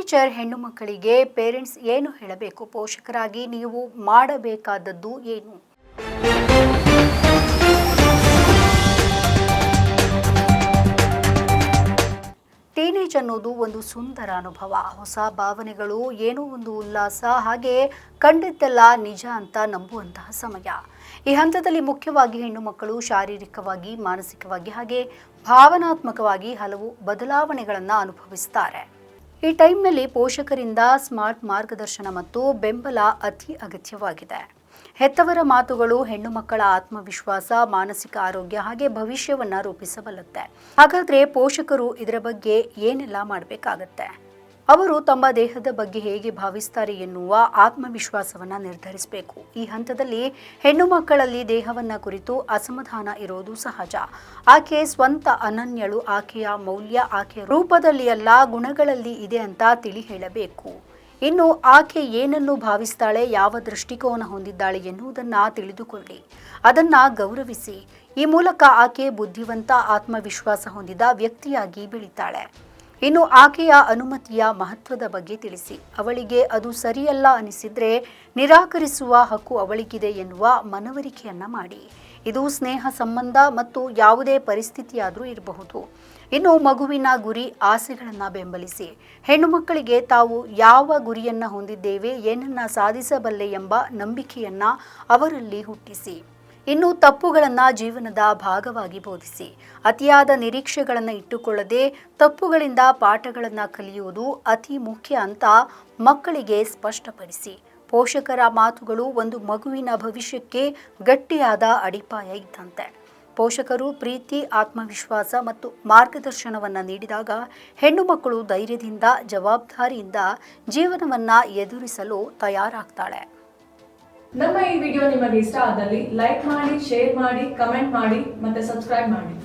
Teenager ಹೆಣ್ಣು ಮಕ್ಕಳಿಗೆ parents ಏನು ಹೇಳಬೇಕು? ಪೋಷಕರಾಗಿ ನೀವು ಮಾಡಬೇಕಾದದ್ದು ಏನು? ಟೀನೇಜ್ ಅನ್ನೋದು ಒಂದು ಸುಂದರ ಅನುಭವ. ಹೊಸ ಭಾವನೆಗಳು, ಏನೋ ಒಂದು ಉಲ್ಲಾಸ, ಹಾಗೆ ಕಂಡಿದ್ದೆಲ್ಲ ನಿಜ ಅಂತ ನಂಬುವಂತಹ ಸಮಯ. ಈ ಹಂತದಲ್ಲಿ ಮುಖ್ಯವಾಗಿ ಹೆಣ್ಣು ಮಕ್ಕಳು ಶಾರೀರಿಕವಾಗಿ, ಮಾನಸಿಕವಾಗಿ ಹಾಗೆ ಭಾವನಾತ್ಮಕವಾಗಿ ಹಲವು ಬದಲಾವಣೆಗಳನ್ನು ಅನುಭವಿಸುತ್ತಾರೆ. ಈ ಟೈಮ್ನಲ್ಲಿ ಪೋಷಕರಿಂದ ಸ್ಮಾರ್ಟ್ ಮಾರ್ಗದರ್ಶನ ಮತ್ತು ಬೆಂಬಲ ಅತಿ ಅಗತ್ಯವಾಗಿದೆ. ಹೆತ್ತವರ ಮಾತುಗಳು ಹೆಣ್ಣು ಮಕ್ಕಳ ಆತ್ಮವಿಶ್ವಾಸ, ಮಾನಸಿಕ ಆರೋಗ್ಯ ಹಾಗೆ ಭವಿಷ್ಯವನ್ನ ರೂಪಿಸಬಲ್ಲುತ್ತೆ. ಹಾಗಾದ್ರೆ ಪೋಷಕರು ಇದರ ಬಗ್ಗೆ ಏನೆಲ್ಲ ಮಾಡಬೇಕಾಗತ್ತೆ? ಅವರು ತಮ್ಮ ದೇಹದ ಬಗ್ಗೆ ಹೇಗೆ ಭಾವಿಸ್ತಾರೆ ಎನ್ನುವ ಆತ್ಮವಿಶ್ವಾಸವನ್ನ ನಿರ್ಧರಿಸಬೇಕು. ಈ ಹಂತದಲ್ಲಿ ಹೆಣ್ಣು ಮಕ್ಕಳಲ್ಲಿ ದೇಹವನ್ನ ಕುರಿತು ಅಸಮಾಧಾನ ಇರೋದು ಸಹಜ. ಆಕೆ ಸ್ವಂತ ಅನನ್ಯಳು, ಆಕೆಯ ಮೌಲ್ಯ ಆಕೆಯ ರೂಪದಲ್ಲಿ ಅಲ್ಲ, ಗುಣಗಳಲ್ಲಿ ಇದೆ ಅಂತ ತಿಳಿ ಹೇಳಬೇಕು. ಇನ್ನು ಆಕೆ ಏನನ್ನು ಭಾವಿಸ್ತಾಳೆ, ಯಾವ ದೃಷ್ಟಿಕೋನ ಹೊಂದಿದ್ದಾಳೆ ಎನ್ನುವುದನ್ನು ತಿಳಿದುಕೊಳ್ಳಿ, ಅದನ್ನು ಗೌರವಿಸಿ. ಈ ಮೂಲಕ ಆಕೆ ಬುದ್ಧಿವಂತ, ಆತ್ಮವಿಶ್ವಾಸ ಹೊಂದಿದ ವ್ಯಕ್ತಿಯಾಗಿ ಬೆಳೀತಾಳೆ. ಇನ್ನು ಆಕೆಯ ಅನುಮತಿಯ ಮಹತ್ವದ ಬಗ್ಗೆ ತಿಳಿಸಿ. ಅವಳಿಗೆ ಅದು ಸರಿಯಲ್ಲ ಅನಿಸಿದ್ರೆ ನಿರಾಕರಿಸುವ ಹಕ್ಕು ಅವಳಿಗಿದೆ ಎನ್ನುವ ಮನವರಿಕೆಯನ್ನ ಮಾಡಿ. ಇದು ಸ್ನೇಹ ಸಂಬಂಧ ಮತ್ತು ಯಾವುದೇ ಪರಿಸ್ಥಿತಿಯಾದರೂ ಇರಬಹುದು. ಇನ್ನು ಮಗುವಿನ ಗುರಿ, ಆಸೆಗಳನ್ನು ಬೆಂಬಲಿಸಿ. ಹೆಣ್ಣು ಮಕ್ಕಳಿಗೆ ತಾವು ಯಾವ ಗುರಿಯನ್ನ ಹೊಂದಿದ್ದೇವೆ, ಏನನ್ನ ಸಾಧಿಸಬಲ್ಲೆ ಎಂಬ ನಂಬಿಕೆಯನ್ನ ಅವರಲ್ಲಿ ಹುಟ್ಟಿಸಿ. ಇನ್ನು ತಪ್ಪುಗಳನ್ನು ಜೀವನದ ಭಾಗವಾಗಿ ಬೋಧಿಸಿ. ಅತಿಯಾದ ನಿರೀಕ್ಷೆಗಳನ್ನು ಇಟ್ಟುಕೊಳ್ಳದೆ ತಪ್ಪುಗಳಿಂದ ಪಾಠಗಳನ್ನು ಕಲಿಯುವುದು ಅತಿ ಮುಖ್ಯ ಅಂತ ಮಕ್ಕಳಿಗೆ ಸ್ಪಷ್ಟಪಡಿಸಿ. ಪೋಷಕರ ಮಾತುಗಳು ಒಂದು ಮಗುವಿನ ಭವಿಷ್ಯಕ್ಕೆ ಗಟ್ಟಿಯಾದ ಅಡಿಪಾಯ ಇದ್ದಂತೆ. ಪೋಷಕರು ಪ್ರೀತಿ, ಆತ್ಮವಿಶ್ವಾಸ ಮತ್ತು ಮಾರ್ಗದರ್ಶನವನ್ನು ನೀಡಿದಾಗ ಹೆಣ್ಣು ಮಕ್ಕಳು ಧೈರ್ಯದಿಂದ, ಜವಾಬ್ದಾರಿಯಿಂದ ಜೀವನವನ್ನ ಎದುರಿಸಲು ತಯಾರಾಗ್ತಾಳೆ. ನಮ್ಮ ಈ ವಿಡಿಯೋ ನಿಮಗೆ ಇಷ್ಟ ಆದಲ್ಲಿ ಲೈಕ್ ಮಾಡಿ, ಶೇರ್ ಮಾಡಿ, ಕಮೆಂಟ್ ಮಾಡಿ ಮತ್ತೆ ಸಬ್ಸ್ಕ್ರೈಬ್ ಮಾಡಿ.